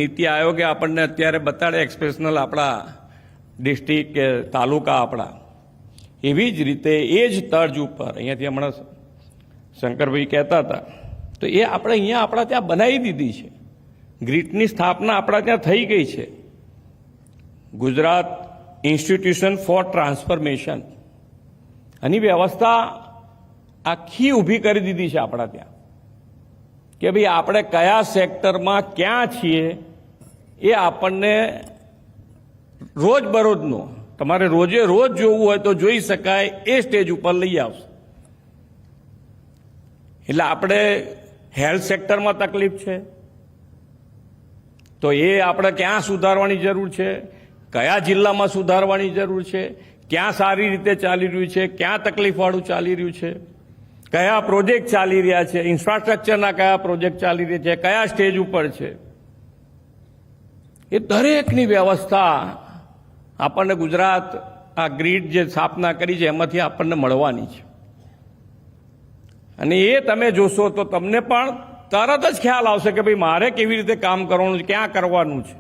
નીતિ આયોગે આપણને અત્યારે બતાડે એક્સપ્રેશનલ આપણા ડિસ્ટ્રિક્ટ કે તાલુકા આપણા, એવી જ રીતે એ જ તર્જ ઉપર અહીંયાથી હમણાં શંકરભાઈ કહેતા હતા, તો એ આપણે અહીંયા આપણા ત્યાં બનાવી દીધી છે. ગ્રીડની સ્થાપના આપણા ત્યાં થઈ ગઈ છે. ગુજરાત ઇન્સ્ટિટ્યુશન ફોર ટ્રાન્સફોર્મેશન આની વ્યવસ્થા આખી ઊભી કરી દીધી છે આપણા ત્યાં, કે ભાઈ આપણે કયા સેક્ટરમાં ક્યાં છીએ એ આપણને રોજબરોજનું, તમારે રોજે રોજ જોવું હોય તો જોઈ શકાય એ સ્ટેજ ઉપર લઈ આવશે. એટલે આપણે હેલ્થ સેક્ટરમાં તકલીફ છે તો એ આપણે ક્યાં સુધારવાની જરૂર છે, કયા જિલ્લામાં સુધારવાની જરૂર છે, ક્યાં સારી રીતે ચાલી રહ્યું છે, ક્યાં તકલીફવાળું ચાલી રહ્યું છે, કયા પ્રોજેક્ટ ચાલી રહ્યા છે, ઇન્ફ્રાસ્ટ્રક્ચરના કયા પ્રોજેક્ટ ચાલી રહ્યા છે, કયા સ્ટેજ ઉપર છે, એ દરેકની વ્યવસ્થા આપણને ગુજરાત આ ગ્રીડ જે સ્થાપના કરી છે એમાંથી આપણને મળવાની છે. અને એ તમે જોશો તો તમને પણ તરત જ ખ્યાલ આવશે કે ભાઈ મારે કેવી રીતે કામ કરવાનું છે, ક્યાં કરવાનું છે.